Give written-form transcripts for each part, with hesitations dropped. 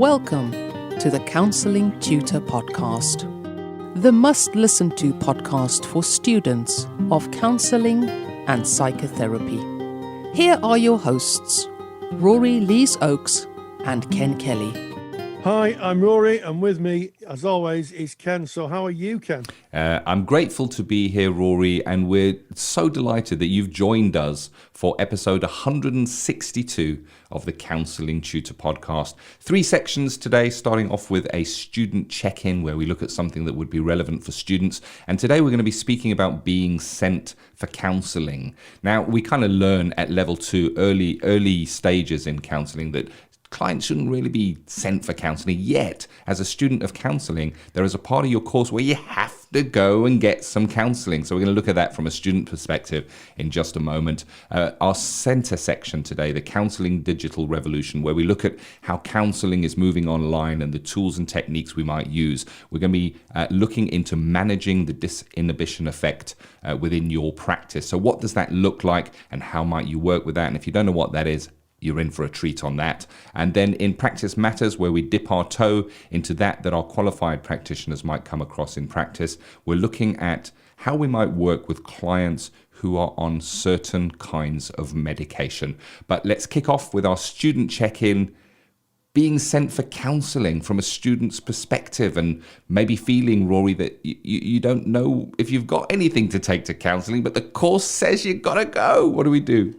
Welcome to the Counselling Tutor Podcast, the must-listen-to podcast for students of counselling and psychotherapy. Here are your hosts, Rory Lees-Oakes and Ken Kelly. Hi, I'm Rory, and with me, as always, is Ken. So how are you, Ken? I'm grateful to be here, Rory, and we're so delighted that you've joined us for episode 162 of the Counselling Tutor Podcast. 3 sections today, starting off with a student check-in where we look at something that would be relevant for students. And today we're going to be speaking about being sent for counselling. Now, we kind of learn at level 2, early stages in counselling, that clients shouldn't really be sent for counselling. Yet, as a student of counselling, there is a part of your course where you have to go and get some counselling. So we're going to look at that from a student perspective in just a moment. Our centre section today, the Counselling Digital Revolution, where we look at how counselling is moving online and the tools and techniques we might use. We're going to be looking into managing the disinhibition effect within your practice. So what does that look like and how might you work with that? And if you don't know what that is, you're in for a treat on that. And then in Practice Matters, where we dip our toe into that our qualified practitioners might come across in practice, we're looking at how we might work with clients who are on certain kinds of medication. But let's kick off with our student check-in, being sent for counselling from a student's perspective, and maybe feeling, Rory, that you don't know if you've got anything to take to counselling, but the course says you've got to go. What do we do?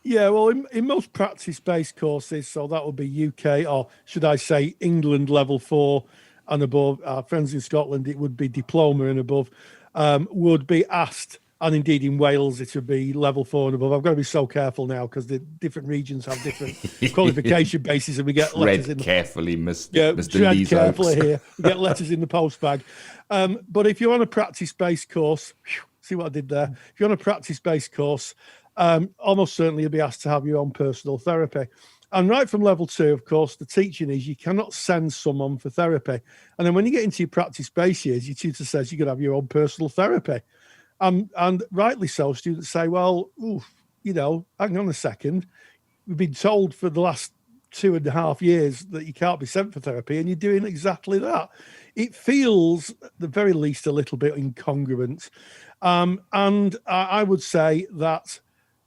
Yeah, well, in most practice-based courses, so that would be UK, or should I say England level 4 and above, our friends in Scotland, it would be diploma and above, would be asked, and indeed in Wales it would be level 4 and above. I've got to be so careful now because the different regions have different qualification bases, and we get letters in carefully, Mr. Tread Lees-Oakes. carefully here. We get letters in the post bag. But if you're on a practice-based course, see what I did there? If you're on a practice-based course, almost certainly you'll be asked to have your own personal therapy. And right from level 2, of course, the teaching is you cannot send someone for therapy. And then when you get into your practice-based years, your tutor says you've got to have your own personal therapy. And rightly so, students say, well, hang on a second. We've been told for the last 2.5 years that you can't be sent for therapy, and you're doing exactly that. It feels, at the very least, a little bit incongruent. And I would say that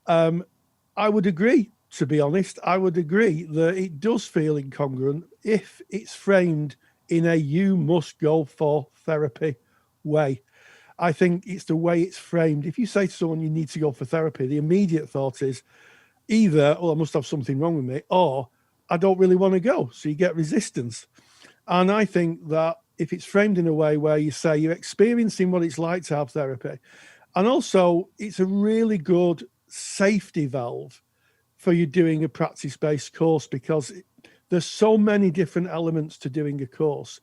I would agree, to be honest. I would agree that it does feel incongruent if it's framed in a you must go for therapy way. I think it's the way it's framed. If you say to someone you need to go for therapy, the immediate thought is either, I must have something wrong with me, or I don't really want to go. So you get resistance. And I think that if it's framed in a way where you say you're experiencing what it's like to have therapy, and also it's a really good safety valve for you doing a practice-based course, because there's so many different elements to doing a course.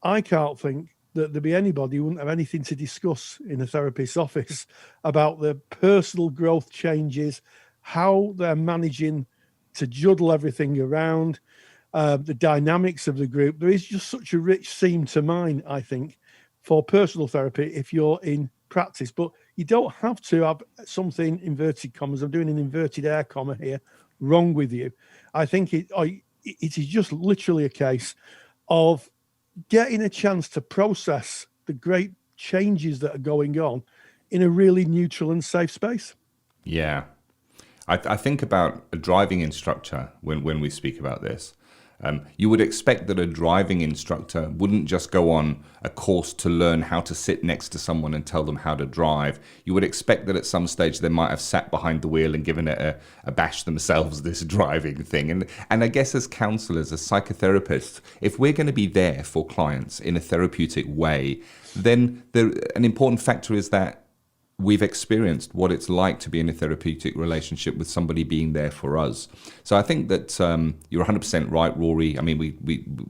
I can't think that there'd be anybody who wouldn't have anything to discuss in a therapist's office about the personal growth changes, how they're managing to juggle everything around, the dynamics of the group. There is just such a rich seam to mine, I think, for personal therapy if you're in practice. But you don't have to have something, inverted commas, I'm doing an inverted air comma here, wrong with you. I think it is just literally a case of getting a chance to process the great changes that are going on in a really neutral and safe space. Yeah. I think about a driving instructor when we speak about this. You would expect that a driving instructor wouldn't just go on a course to learn how to sit next to someone and tell them how to drive. You would expect that at some stage they might have sat behind the wheel and given it a bash themselves, this driving thing. And I guess as counsellors, as psychotherapists, if we're going to be there for clients in a therapeutic way, then an important factor is that we've experienced what it's like to be in a therapeutic relationship with somebody being there for us. So I think that you're 100% right, Rory. I mean,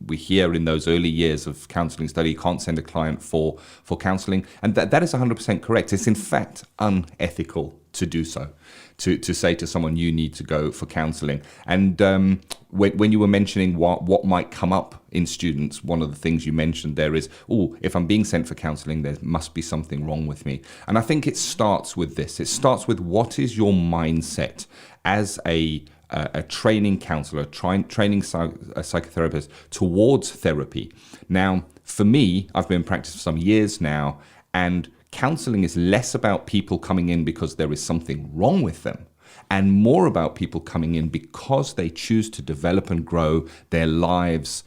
we hear in those early years of counselling study, you can't send a client for counselling. And that is 100% correct. It's in fact unethical to do so, to say to someone, you need to go for counselling. And when you were mentioning what might come up in students, one of the things you mentioned there is, if I'm being sent for counselling, there must be something wrong with me. And I think it starts with this. It starts with, what is your mindset as a a training counselor, training a psychotherapist towards therapy. Now, for me, I've been in practice for some years now, and counseling is less about people coming in because there is something wrong with them, and more about people coming in because they choose to develop and grow their lives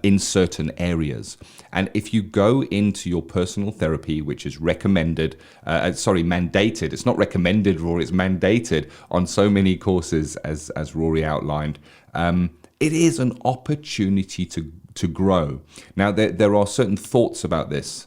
in certain areas. And if you go into your personal therapy, which is mandated, it's not recommended, Rory, it's mandated on so many courses, as Rory outlined, it is an opportunity to grow. Now, there are certain thoughts about this.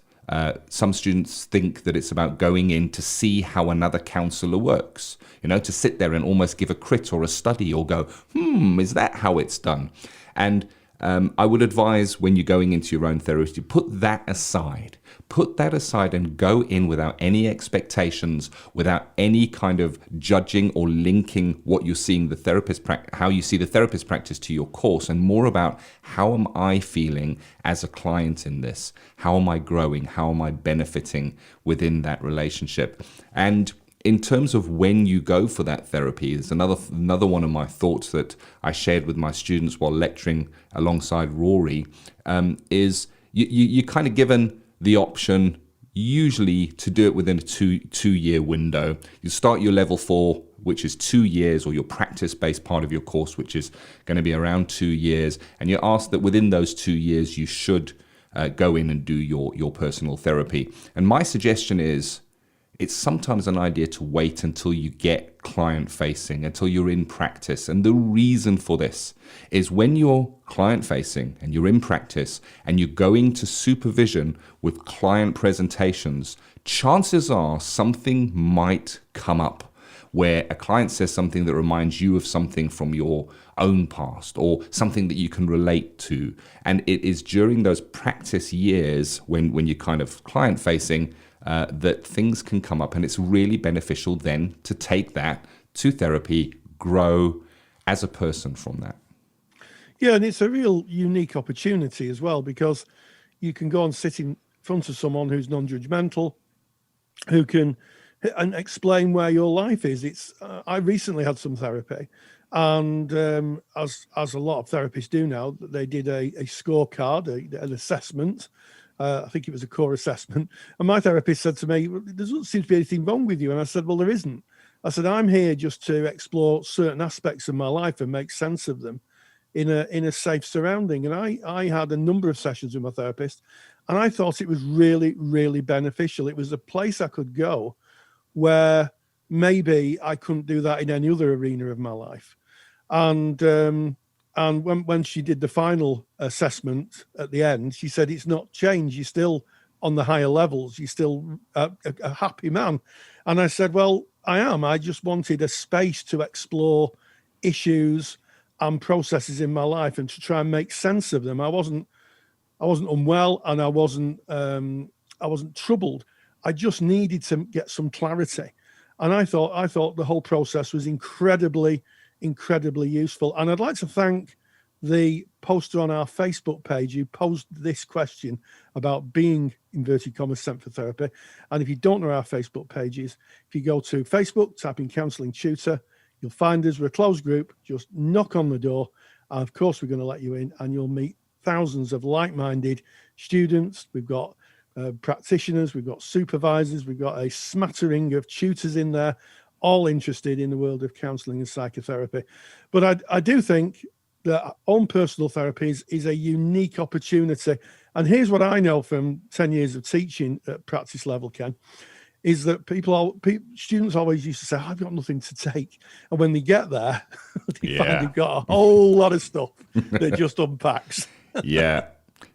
Some students think that it's about going in to see how another counsellor works, to sit there and almost give a crit or a study or go, is that how it's done? And I would advise, when you're going into your own therapy, to put that aside and go in without any expectations, without any kind of judging or linking what you're seeing how you see the therapist practice to your course, and more about, how am I feeling as a client in this? How am I growing? How am I benefiting within that relationship? And in terms of when you go for that therapy, there's another one of my thoughts that I shared with my students while lecturing alongside Rory, is you're kind of given the option usually to do it within a two-year window. You start your level 4, which is 2 years, or your practice-based part of your course, which is going to be around 2 years, and you're asked that within those 2 years you should go in and do your personal therapy. And my suggestion is, it's sometimes an idea to wait until you get client-facing, until you're in practice. And the reason for this is, when you're client-facing and you're in practice and you're going to supervision with client presentations, chances are something might come up where a client says something that reminds you of something from your own past, or something that you can relate to. And it is during those practice years, when you're kind of client-facing, that things can come up, and it's really beneficial then to take that to therapy, grow as a person from that. Yeah, and it's a real unique opportunity as well, because you can go and sit in front of someone who's non-judgmental, who can and explain where your life is. I recently had some therapy, and as a lot of therapists do now, they did a scorecard, an assessment. I think it was a core assessment. And my therapist said to me, there doesn't seem to be anything wrong with you. And I said, well, there isn't. I said, I'm here just to explore certain aspects of my life and make sense of them in a safe surrounding. And I had a number of sessions with my therapist, and I thought it was really, really beneficial. It was a place I could go where maybe I couldn't do that in any other arena of my life. And when she did the final assessment at the end, she said, it's not changed. You're still on the higher levels. You're still a happy man. And I said, well, I am. I just wanted a space to explore issues and processes in my life and to try and make sense of them. I wasn't unwell, and I wasn't troubled. I just needed to get some clarity. And I thought the whole process was incredibly useful. And I'd like to thank the poster on our Facebook page who posed this question about being, inverted commas, sent for therapy. And if you don't know our Facebook pages, if you go to Facebook, type in Counselling Tutor, you'll find us. We're a closed group. Just knock on the door. And of course, we're going to let you in, and you'll meet thousands of like-minded students. We've got practitioners, we've got supervisors, we've got a smattering of tutors in there, all interested in the world of counselling and psychotherapy. But I do think that own personal therapy is a unique opportunity. And here's what I know from 10 years of teaching at practice level, Ken, is that students always used to say, I've got nothing to take. And when they get there, they find they've got a whole lot of stuff that just unpacks. Yeah,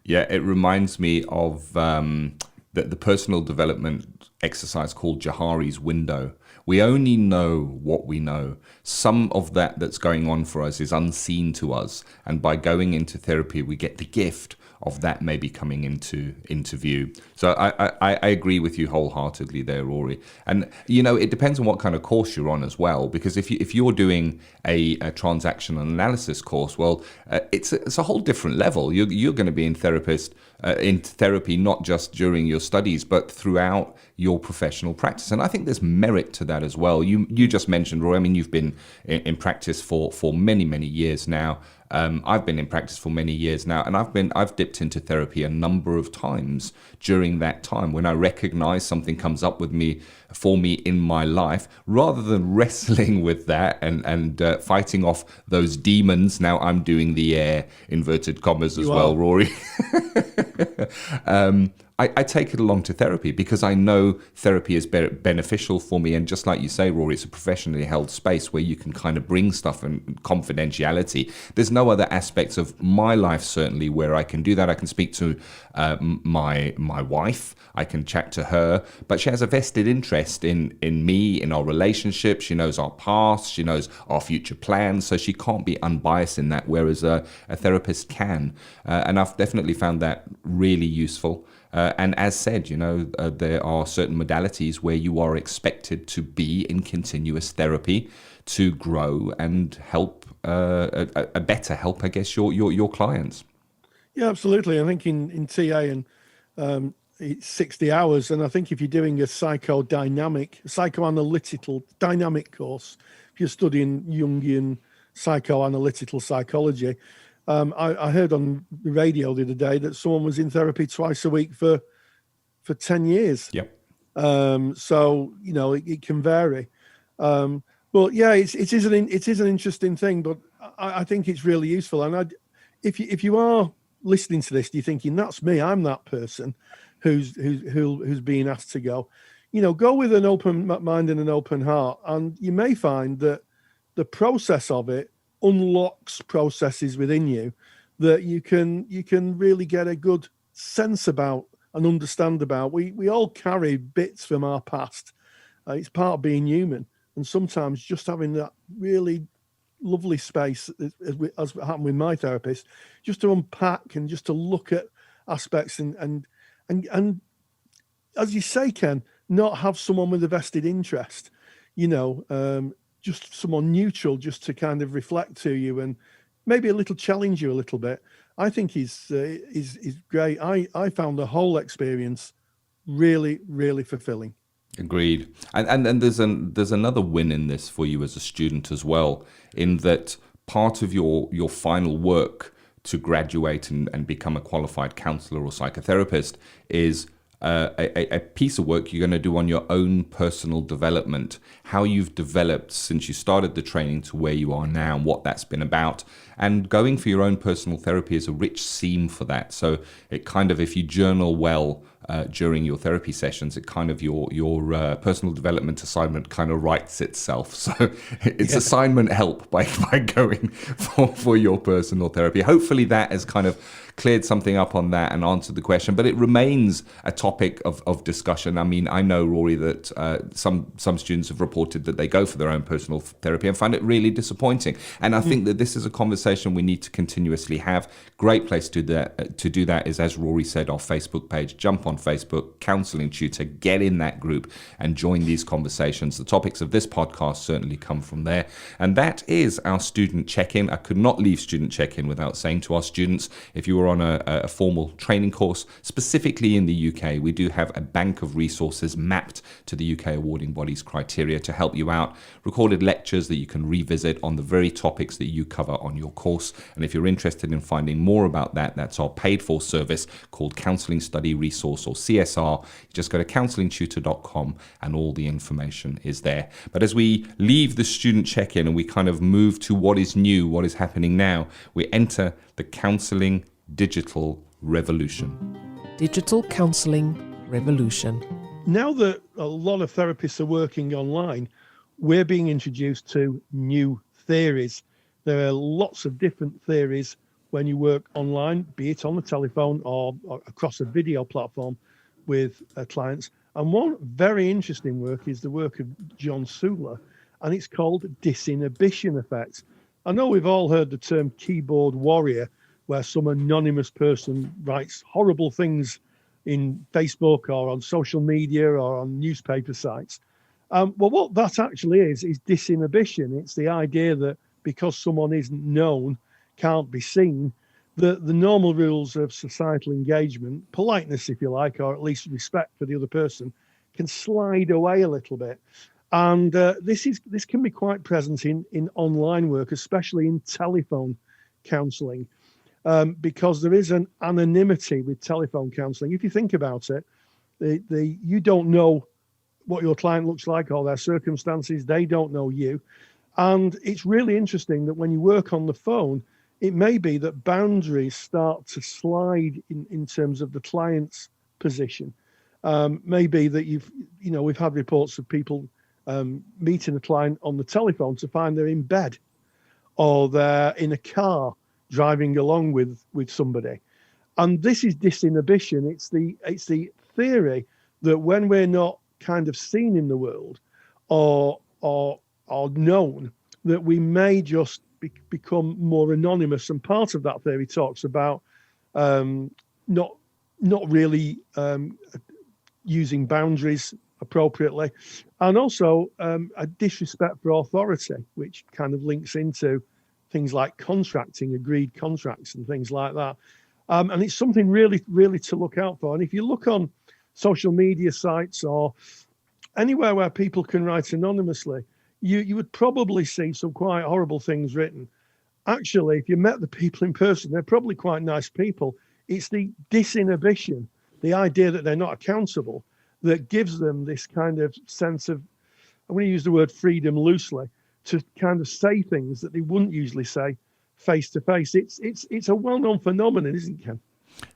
it reminds me of the personal development exercise called Johari's window. We only know what we know. Some of that's going on for us is unseen to us. And by going into therapy, we get the gift of that maybe coming into view. So I agree with you wholeheartedly there, Rory. And, it depends on what kind of course you're on as well. Because if you're doing a transactional analysis course, well, it's a whole different level. You're going to be in therapy not just during your studies, but throughout your your professional practice. And I think there's merit to that as well. You just mentioned, Roy, I mean, you've been in practice for many, many years now. I've been in practice for many years now, and I've dipped into therapy a number of times during that time when I recognize something comes up for me in my life. Rather than wrestling with that and fighting off those demons, now I'm doing the inverted commas as well, Rory. I take it along to therapy because I know therapy is beneficial for me. And just like you say, Rory, it's a professionally held space where you can kind of bring stuff and confidentiality. There's no other aspects of my life, certainly, where I can do that. I can speak to my wife. I can chat to her. But she has a vested interest in me, in our relationship. She knows our past. She knows our future plans. So she can't be unbiased in that, whereas a therapist can. And I've definitely found that really useful. And as said, there are certain modalities where you are expected to be in continuous therapy to grow and help better help, I guess, your clients. Yeah, absolutely. I think in TA and it's 60 hours, and I think if you're doing a psychoanalytical dynamic course, if you're studying Jungian psychoanalytical psychology. I heard on the radio the other day that someone was in therapy twice a week for 10 years. Yep. So, it can vary. But yeah, it is an interesting thing, but I think it's really useful. And if you are listening to this, you're thinking, that's me, I'm that person who's being asked to go, go with an open mind and an open heart. And you may find that the process of it unlocks processes within you that you can really get a good sense about and understand about. We all carry bits from our past. It's part of being human, and sometimes just having that really lovely space, as happened with my therapist, just to unpack and just to look at aspects and as you say, Ken, not have someone with a vested interest, just someone neutral, just to kind of reflect to you and maybe a little challenge you a little bit. I think is great. I found the whole experience really, really fulfilling. Agreed. And there's another win in this for you as a student as well, in that part of your final work to graduate and become a qualified counsellor or psychotherapist is a piece of work you're going to do on your own personal development, how you've developed since you started the training to where you are now and what that's been about. And going for your own personal therapy is a rich seam for that. So it kind of, if you journal well during your therapy sessions, it kind of your personal development assignment kind of writes itself. So it's assignment help by going for your personal therapy. Hopefully that has kind of cleared something up on that and answered the question, but it remains a topic of discussion. I mean, I know, Rory, that some students have reported that they go for their own personal therapy and find it really disappointing. And I think that this is a conversation we need to continuously have. Great place to do that is, as Rory said, our Facebook page. Jump on Facebook, Counselling Tutor, get in that group and join these conversations. The topics of this podcast certainly come from there. And that is our student check-in. I could not leave student check-in without saying to our students, if you were on a formal training course, specifically in the UK, we do have a bank of resources mapped to the UK awarding body's criteria to help you out. Recorded lectures that you can revisit on the very topics that you cover on your course. And if you're interested in finding more about that, that's our paid for service called Counselling Study Resource, or CSR. You just go to counsellingtutor.com and all the information is there. But as we leave the student check-in and we kind of move to what is new, what is happening now, we enter the Counselling Digital Revolution. Digital Counselling Revolution. Now that a lot of therapists are working online, we're being introduced to new theories. There are lots of different theories when you work online, be it on the telephone or across a video platform with clients. And one very interesting work is the work of John Suler, and it's called disinhibition effect. I know we've all heard the term keyboard warrior, where some anonymous person writes horrible things in Facebook or on social media or on newspaper sites. Well, what that actually is disinhibition. It's the idea that because someone isn't known, can't be seen, the normal rules of societal engagement, politeness, if you like, or at least respect for the other person, can slide away a little bit. And this can be quite present in online work, especially in telephone counselling, because there is an anonymity with telephone counselling. If you think about it, you don't know what your client looks like or their circumstances. They don't know you. And it's really interesting that when you work on the phone, it may be that boundaries start to slide in terms of the client's position. Maybe that we've had reports of people meeting a client on the telephone to find they're in bed, or they're in a car driving along with somebody. And this is disinhibition. It's the theory that when we're not kind of seen in the world or known, that we may just become more anonymous. And part of that theory talks about not really using boundaries appropriately, and also a disrespect for authority, which kind of links into things like contracting, agreed contracts and things like that. And it's something really, really to look out for. And if you look on social media sites or anywhere where people can write anonymously, you would probably see some quite horrible things written. Actually, if you met the people in person, they're probably quite nice people. It's the disinhibition, the idea that they're not accountable, that gives them this kind of sense of, I'm going to use the word freedom loosely, to kind of say things that they wouldn't usually say face to face. It's a well-known phenomenon, isn't it, Ken?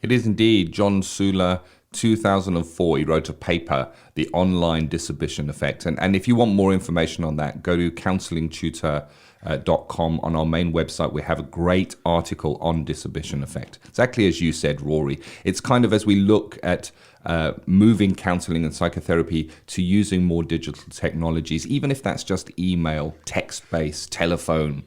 It is indeed. John Suler, 2004, he wrote a paper, The Online Disinhibition Effect. And if you want more information on that, go to counsellingtutor.com. On our main website, we have a great article on disinhibition effect. Exactly as you said, Rory. It's kind of as we look at moving counselling and psychotherapy to using more digital technologies, even if that's just email, text-based, telephone,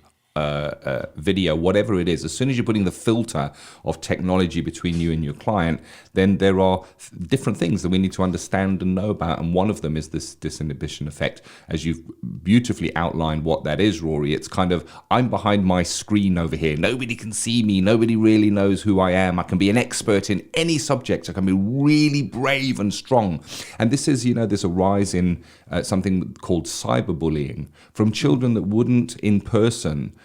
video, whatever it is. As soon as you're putting the filter of technology between you and your client, then there are different things that we need to understand and know about. And one of them is this disinhibition effect. As you've beautifully outlined what that is, Rory, it's kind of, I'm behind my screen over here. Nobody can see me. Nobody really knows who I am. I can be an expert in any subject. I can be really brave and strong. And this is, there's a rise in something called cyberbullying from children that wouldn't in person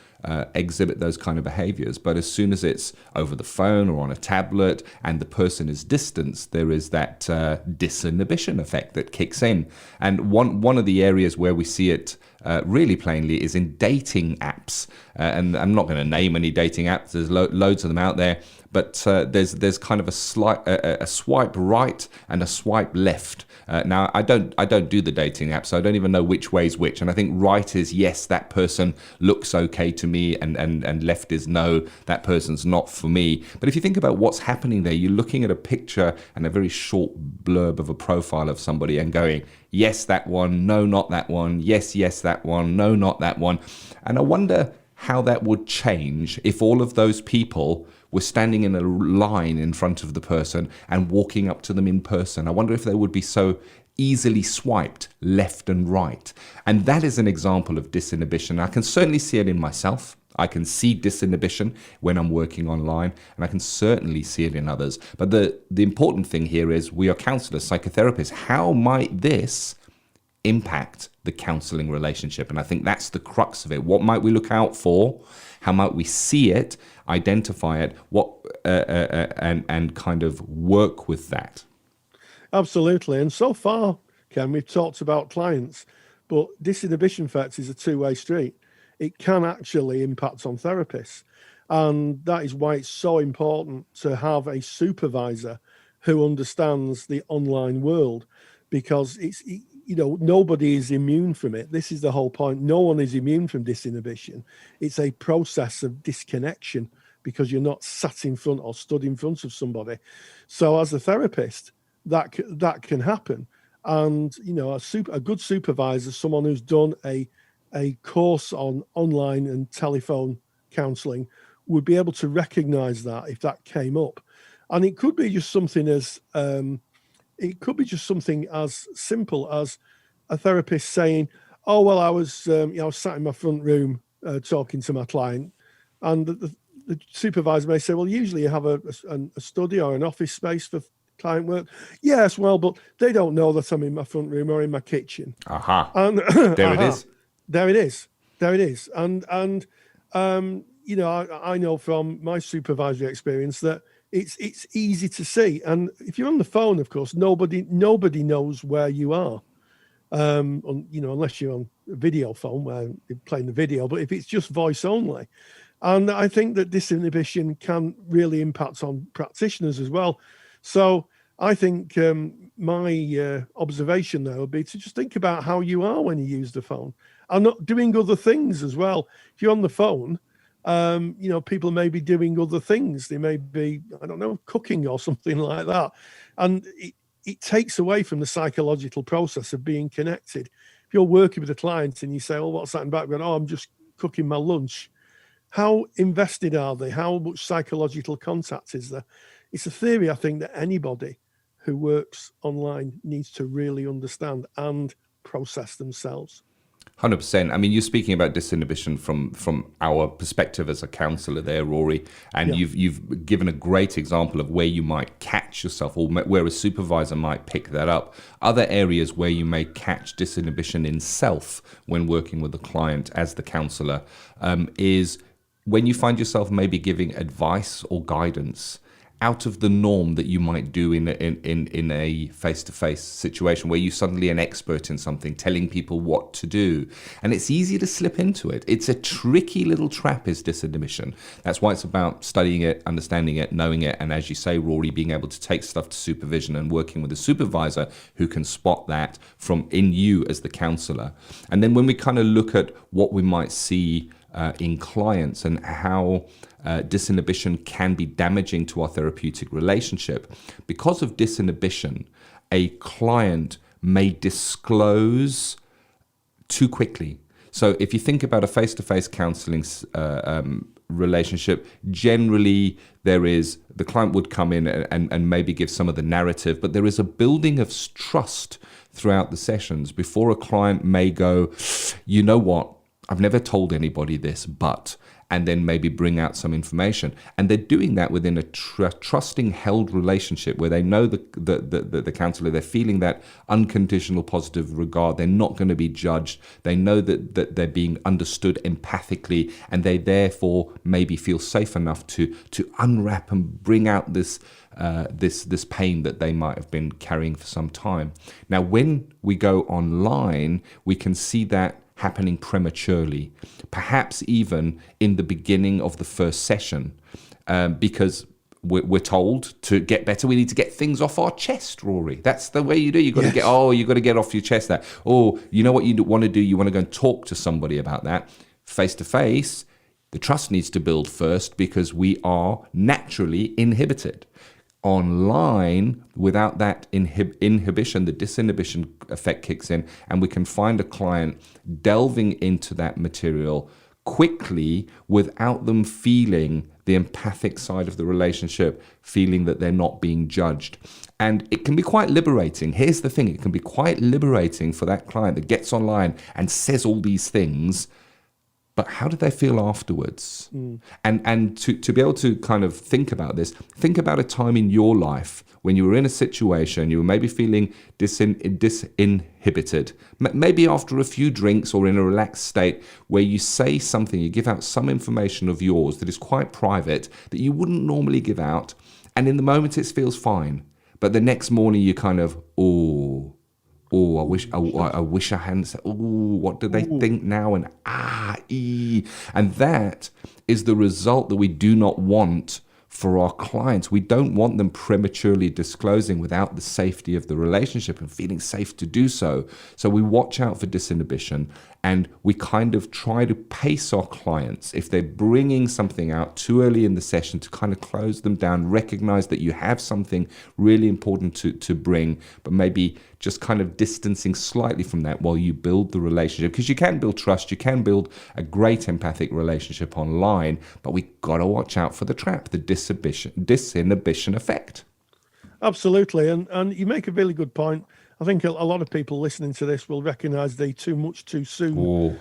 exhibit those kind of behaviors. But as soon as it's over the phone or on a tablet and the person is distanced, there is that disinhibition effect that kicks in. And one of the areas where we see it really plainly is in dating apps. And I'm not going to name any dating apps. There's loads of them out there. But there's kind of a swipe right and a swipe left. Now I don't do the dating app, so I don't even know which way is which. And I think right is yes, that person looks okay to me, and left is no, that person's not for me. But if you think about what's happening there, you're looking at a picture and a very short blurb of a profile of somebody and going, yes, that one, no, not that one, yes, that one, no, not that one. And I wonder how that would change if all of those people were standing in a line in front of the person and walking up to them in person. I wonder if they would be so easily swiped left and right. And that is an example of disinhibition. I can certainly see it in myself. I can see disinhibition when I'm working online, and I can certainly see it in others. But the important thing here is we are counselors, psychotherapists. How might this impact the counseling relationship? And I think that's the crux of it. What might we look out for? How might we see it, identify it, and kind of work with that? Absolutely. And so far, Ken, we've talked about clients, but disinhibition effect is a two-way street. It can actually impact on therapists. And that is why it's so important to have a supervisor who understands the online world, because nobody is immune from it. This is the whole point. No one is immune from disinhibition. It's a process of disconnection because you're not sat in front or stood in front of somebody. So as a therapist, that can happen. And, a good supervisor, someone who's done a course on online and telephone counselling, would be able to recognise that if that came up. And it could be just something as simple as a therapist saying, "Oh well, I was sat in my front room talking to my client," and the supervisor may say, "Well, usually you have a study or an office space for client work? Yes, well, but they don't know that I'm in my front room or in my kitchen. Aha. And There it is. There it is. And I know from my supervisory experience that it's easy to see. And if you're on the phone, of course, nobody knows where you are. Unless you're on a video phone where you're playing the video, but if it's just voice only. And I think that disinhibition can really impact on practitioners as well. So I think my observation there would be to just think about how you are when you use the phone and not doing other things as well. If you're on the phone, people may be doing other things. They may be, cooking or something like that. And it takes away from the psychological process of being connected. If you're working with a client and you say, oh, what's that in the background? Oh, I'm just cooking my lunch. How invested are they? How much psychological contact is there? It's a theory, I think, that anybody who works online needs to really understand and process themselves. 100%. I mean, you're speaking about disinhibition from our perspective as a counsellor there, Rory, and you've given a great example of where you might catch yourself or where a supervisor might pick that up. Other areas where you may catch disinhibition in self when working with a client as the counsellor is when you find yourself maybe giving advice or guidance out of the norm that you might do in a face-to-face situation where you're suddenly an expert in something, telling people what to do. And it's easy to slip into it. It's a tricky little trap, is disinhibition. That's why it's about studying it, understanding it, knowing it, and as you say, Rory, being able to take stuff to supervision and working with a supervisor who can spot that from in you as the counsellor. And then when we kind of look at what we might see in clients and how disinhibition can be damaging to our therapeutic relationship. Because of disinhibition, a client may disclose too quickly. So if you think about a face-to-face counselling relationship, generally the client would come in and maybe give some of the narrative, but there is a building of trust throughout the sessions before a client may go, you know what, I've never told anybody this, but, and then maybe bring out some information. And they're doing that within a trusting, held relationship where they know the counsellor, they're feeling that unconditional positive regard. They're not going to be judged. They know that they're being understood empathically, and they therefore maybe feel safe enough to unwrap and bring out this pain that they might have been carrying for some time. Now, when we go online, we can see that happening prematurely, perhaps even in the beginning of the first session, because we're told to get better, we need to get things off our chest, Rory. That's the way you do. You've got to get off your chest that. Oh, you know what you want to do? You want to go and talk to somebody about that. Face to face, the trust needs to build first because we are naturally inhibited. Online, without that inhibition, the disinhibition effect kicks in, and we can find a client delving into that material quickly without them feeling the empathic side of the relationship, feeling that they're not being judged. And it can be quite liberating. Here's the thing, it can be quite liberating for that client that gets online and says all these things, but how do they feel afterwards? And to be able to kind of think about this, think about a time in your life when you were in a situation, you were maybe feeling disinhibited, maybe after a few drinks or in a relaxed state, where you say something, you give out some information of yours that is quite private, that you wouldn't normally give out, and in the moment it feels fine. But the next morning you kind of, I wish I hadn't said, what do they think now? And and that is the result that we do not want for our clients. We don't want them prematurely disclosing without the safety of the relationship and feeling safe to do so. So we watch out for disinhibition, and we kind of try to pace our clients. If they're bringing something out too early in the session, to kind of close them down, recognize that you have something really important to bring, but maybe just kind of distancing slightly from that while you build the relationship. Because you can build trust, you can build a great empathic relationship online, but we got to watch out for the trap, the disinhibition effect. Absolutely. And you make a really good point. I think a lot of people listening to this will recognize the too much too soon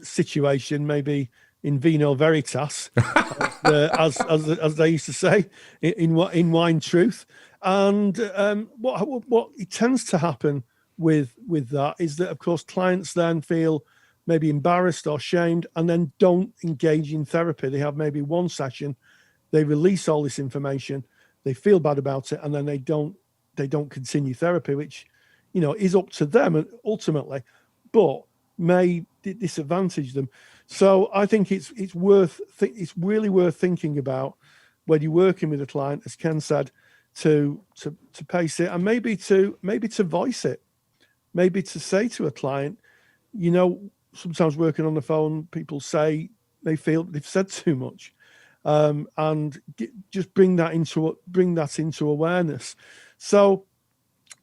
situation, maybe in vino veritas, as they used to say, in wine truth. And what it tends to happen with that is that, of course, clients then feel maybe embarrassed or shamed and then don't engage in therapy. They have maybe one session, they release all this information, they feel bad about it, and then they don't continue therapy, which, is up to them ultimately, but may disadvantage them. So I think it's really worth thinking about when you're working with a client, as Ken said, to pace it, and maybe to voice it, maybe to say to a client, sometimes working on the phone, people say they feel they've said too much, and just bring that into awareness. So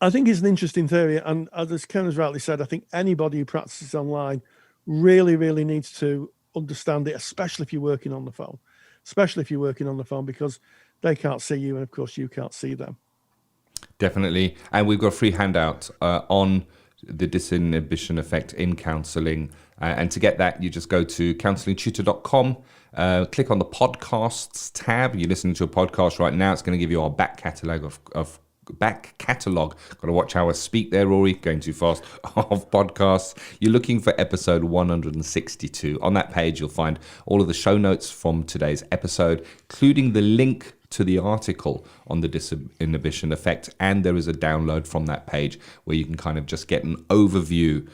I think it's an interesting theory, and as Ken has rightly said, I think anybody who practices online really, really needs to understand it, especially if you're working on the phone, because they can't see you, and of course you can't see them. Definitely. And we've got a free handout on the disinhibition effect in counselling. And to get that, you just go to counsellingtutor.com, click on the podcasts tab. You're listening to a podcast right now. It's going to give you our back catalogue of got to watch how I speak there, Rory, going too fast, of podcasts. You're looking for episode 162. On that page, you'll find all of the show notes from today's episode, including the link to the article on the disinhibition effect, and there is a download from that page where you can kind of just get an overview,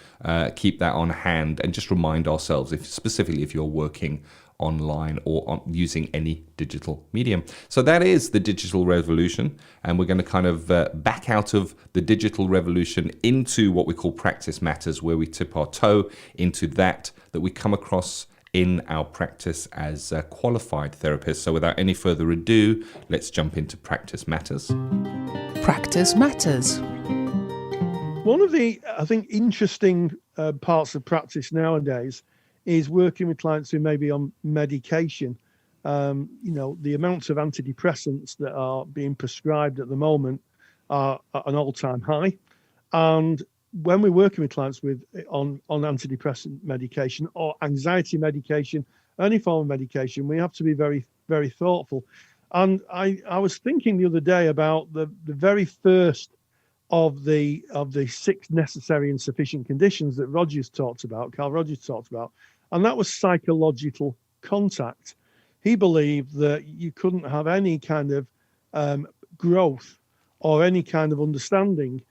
keep that on hand, and just remind ourselves, specifically if you're working online or using any digital medium. So that is the digital revolution, and we're going to kind of back out of the digital revolution into what we call practice matters, where we tip our toe into that we come across in our practice as qualified therapists. So without any further ado, let's jump into practice matters. Practice matters. One of the, I think, interesting parts of practice nowadays is working with clients who may be on medication. The amounts of antidepressants that are being prescribed at the moment are at an all-time high. And when we're working with clients on antidepressant medication or anxiety medication, any form of medication, we have to be very, very thoughtful. And I was thinking the other day about the very first of the 6 necessary and sufficient conditions that Carl Rogers talked about, and that was psychological contact. He believed that you couldn't have any kind of growth or any kind of understanding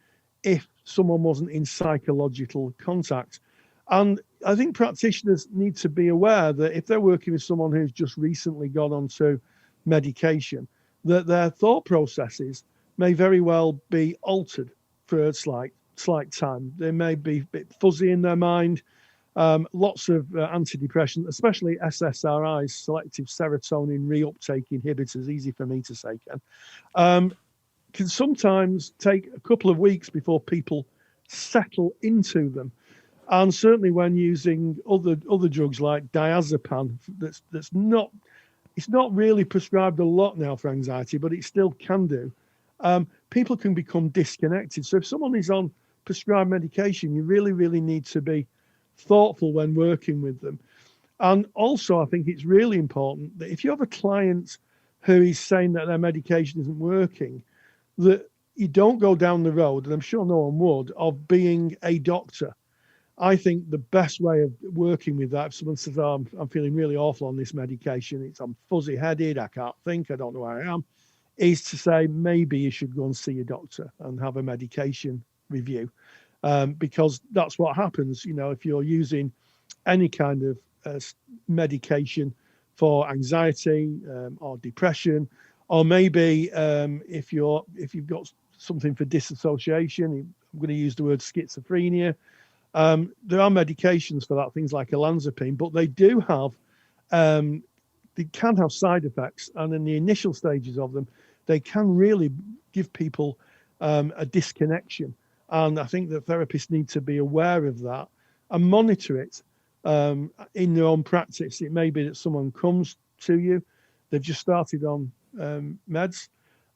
if someone wasn't in psychological contact. And I think practitioners need to be aware that if they're working with someone who's just recently gone onto medication, that their thought processes may very well be altered for a slight time. They may be a bit fuzzy in their mind. Lots of antidepressants, especially SSRIs, selective serotonin reuptake inhibitors, easy for me to say, Ken, can sometimes take a couple of weeks before people settle into them. And certainly when using other drugs like diazepam, it's not really prescribed a lot now for anxiety, but it still can do. People can become disconnected. So if someone is on prescribed medication, you really, really need to be thoughtful when working with them. And also, I think it's really important that if you have a client who is saying that their medication isn't working, that you don't go down the road, and I'm sure no one would, of being a doctor. I think the best way of working with that, if someone says, oh, I'm feeling really awful on this medication, I'm fuzzy-headed, I can't think, I don't know where I am, is to say maybe you should go and see a doctor and have a medication review. Because that's what happens, if you're using any kind of medication for anxiety or depression, or maybe if you've got something for disassociation, I'm going to use the word schizophrenia. There are medications for that, things like olanzapine, but they can have side effects, and in the initial stages of them, they can really give people a disconnection. And I think that therapists need to be aware of that and monitor it in their own practice. It may be that someone comes to you, they've just started on meds,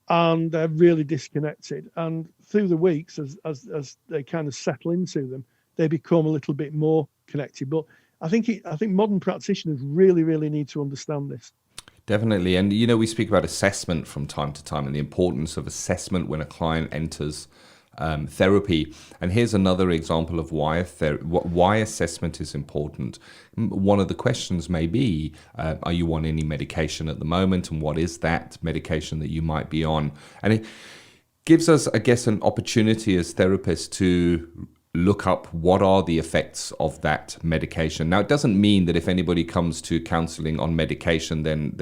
and they're really disconnected. And through the weeks, as they kind of settle into them, they become a little bit more connected. But I think modern practitioners really, really need to understand this. Definitely. And, we speak about assessment from time to time and the importance of assessment when a client enters therapy. And here's another example of why assessment is important. One of the questions may be, are you on any medication at the moment? And what is that medication that you might be on? And it gives us, I guess, an opportunity as therapists to look up what are the effects of that medication. Now, it doesn't mean that if anybody comes to counselling on medication, then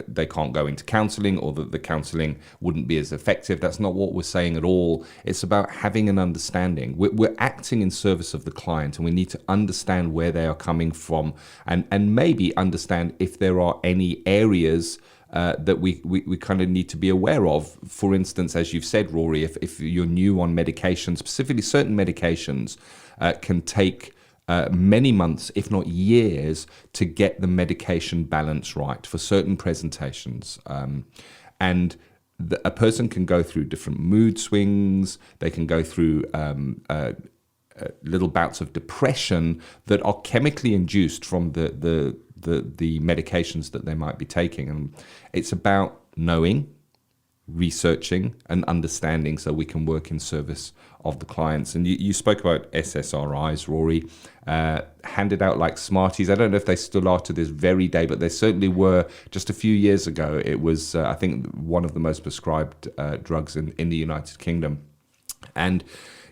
they can't go into counselling, or that the counselling wouldn't be as effective. That's not what we're saying at all. It's about having an understanding. We're acting in service of the client, and we need to understand where they are coming from, and maybe understand if there are any areas that we kind of need to be aware of. For instance, as you've said, Rory, if you're new on medication, specifically certain medications can take many months, if not years, to get the medication balance right for certain presentations. And a person can go through different mood swings. They can go through little bouts of depression that are chemically induced from the medications that they might be taking. And it's about knowing, researching, and understanding so we can work in service of the clients. And you spoke about SSRIs, Rory, handed out like Smarties. I don't know if they still are to this very day, but they certainly were just a few years ago. It was, I think, one of the most prescribed drugs in the United Kingdom. And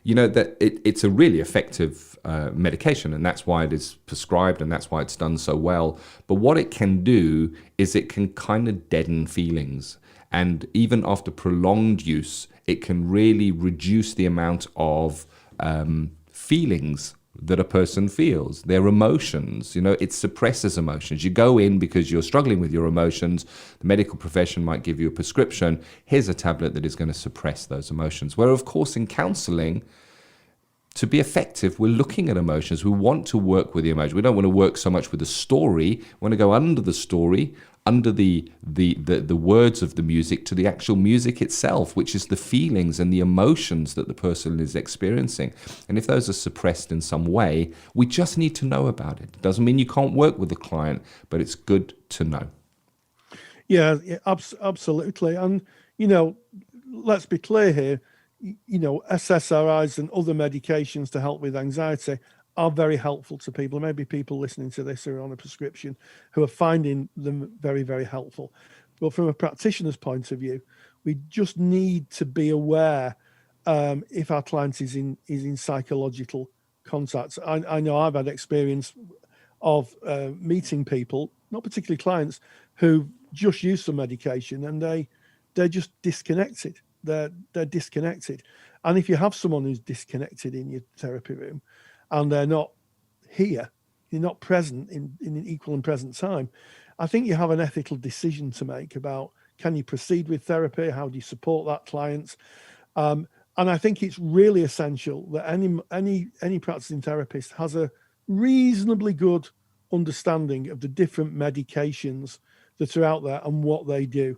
that it's a really effective medication, and that's why it is prescribed, and that's why it's done so well. But what it can do is it can kind of deaden feelings. And even after prolonged use, it can really reduce the amount of feelings that a person feels, their emotions. It suppresses emotions. You go in because you're struggling with your emotions. The medical profession might give you a prescription. Here's a tablet that is going to suppress those emotions. Where, of course, in counseling, to be effective, we're looking at emotions. We want to work with the emotion. We don't want to work so much with the story. We want to go under the story, under the words of the music, to the actual music itself, which is the feelings and the emotions that the person is experiencing. And if those are suppressed in some way, we just need to know about it. It doesn't mean you can't work with the client, but it's good to know. Yeah, absolutely. And, let's be clear here. SSRIs and other medications to help with anxiety are very helpful to people. Maybe people listening to this are on a prescription who are finding them very, very helpful. But from a practitioner's point of view, we just need to be aware if our client is in psychological contact. I know I've had experience of meeting people, not particularly clients, who just use some medication and they're just disconnected. They're disconnected. And if you have someone who's disconnected in your therapy room and they're not here, you're not present in an equal and present time, I think you have an ethical decision to make about, can you proceed with therapy? How do you support that client? And I think it's really essential that any practicing therapist has a reasonably good understanding of the different medications that are out there and what they do.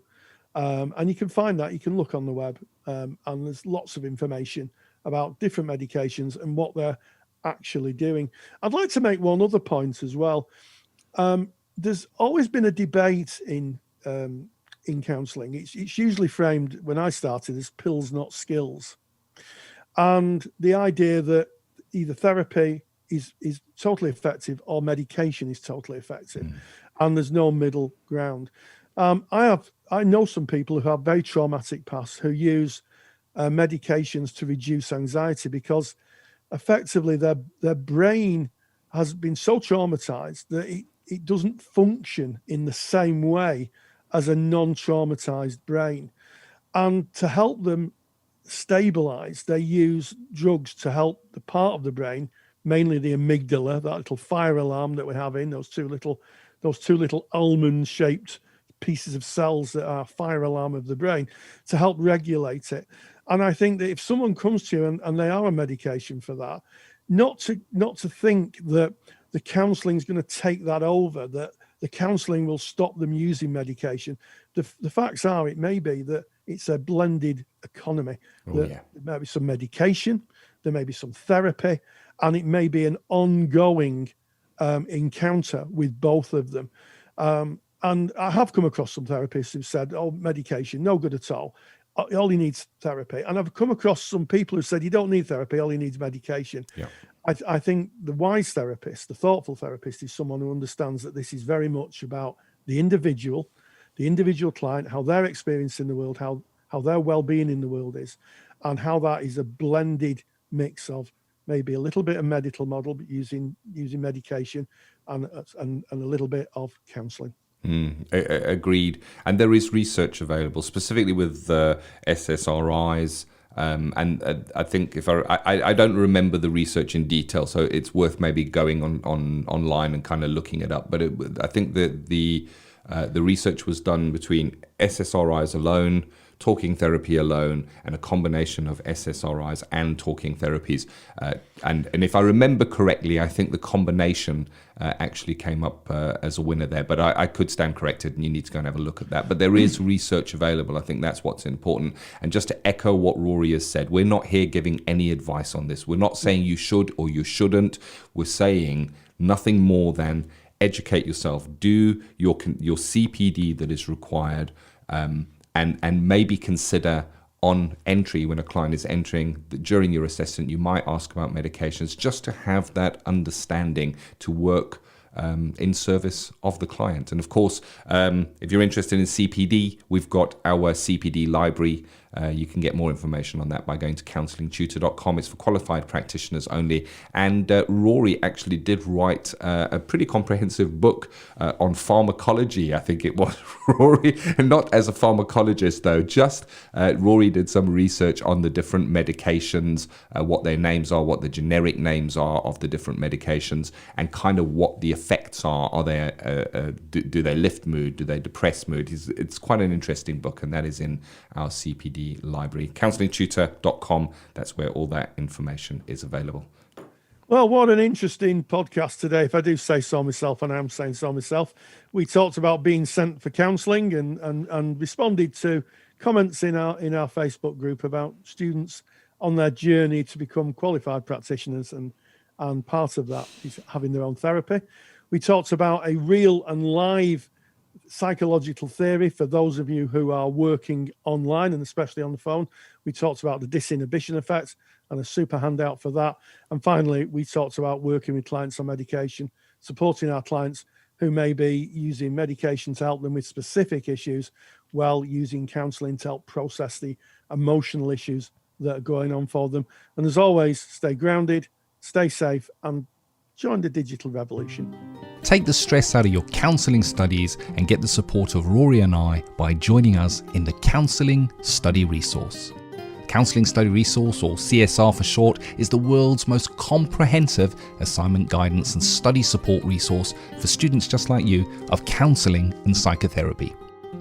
And you can find that, you can look on the web, and there's lots of information about different medications and what they're actually doing. I'd like to make one other point as well. There's always been a debate in counselling. It's usually framed, when I started, as pills, not skills. And the idea that either therapy is totally effective or medication is totally effective, and there's no middle ground. I know some people who have very traumatic pasts who use medications to reduce anxiety because effectively their brain has been so traumatized that it doesn't function in the same way as a non-traumatized brain. And to help them stabilize, they use drugs to help the part of the brain, mainly the amygdala, that little fire alarm that we have in those two little almond-shaped pieces of cells that are fire alarm of the brain, to help regulate it. And I think that if someone comes to you and they are on medication for that, not to think that the counselling is going to take that over, that the counselling will stop them using medication. The facts are, it may be that it's a blended economy. There may be some medication, there may be some therapy, and it may be an ongoing encounter with both of them. And I have come across some therapists who've said, oh, medication, no good at all. All he needs therapy. And I've come across some people who said, you don't need therapy, all he needs medication. Yeah. I think the wise therapist, the thoughtful therapist, is someone who understands that this is very much about the individual client, how they're experiencing the world, how their well-being in the world is, and how that is a blended mix of maybe a little bit of medical model, but using medication and a little bit of counselling. Agreed. And there is research available, specifically with SSRIs. And I think I don't remember the research in detail, so it's worth maybe going on online and kind of looking it up. But I think that the research was done between SSRIs alone, talking therapy alone, and a combination of SSRIs and talking therapies. And if I remember correctly, I think the combination actually came up as a winner there. But I could stand corrected, and you need to go and have a look at that. But there is research available. I think that's what's important. And just to echo what Rory has said, we're not here giving any advice on this. We're not saying you should or you shouldn't. We're saying nothing more than educate yourself, do your CPD that is required, and maybe consider on entry, when a client is entering, during your assessment, you might ask about medications, just to have that understanding to work in service of the client. And of course, if you're interested in CPD, we've got our CPD library. You can get more information on that by going to counsellingtutor.com. It's for qualified practitioners only. And Rory actually did write a pretty comprehensive book on pharmacology, I think it was, Rory. Not as a pharmacologist, though. Just Rory did some research on the different medications, what their names are, what the generic names are of the different medications, and kind of what the effects are. Are they do they lift mood? Do they depress mood? It's quite an interesting book, and that is in our CPD library. Counsellingtutor.com. That's where all that information is available. Well, what an interesting podcast today, if I do say so myself, and I am saying so myself. We talked about being sent for counselling and responded to comments in our Facebook group about students on their journey to become qualified practitioners, and part of that is having their own therapy. We talked about a real and live psychological theory for those of you who are working online and especially on the phone. We talked about the disinhibition effect and a super handout for that. And finally, we talked about working with clients on medication, supporting our clients who may be using medication to help them with specific issues while using counselling to help process the emotional issues that are going on for them. And as always, stay grounded, stay safe, and join the digital revolution. Take the stress out of your counselling studies and get the support of Rory and I by joining us in the Counselling Study Resource. Counselling Study Resource, or CSR for short, is the world's most comprehensive assignment guidance and study support resource for students just like you of counselling and psychotherapy.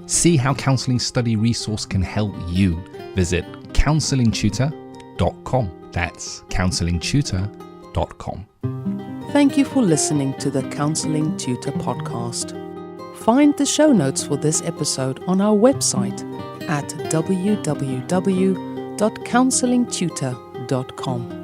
See how Counselling Study Resource can help you. Visit counsellingtutor.com. That's counsellingtutor.com. Thank you for listening to the Counselling Tutor Podcast. Find the show notes for this episode on our website at www.counsellingtutor.com.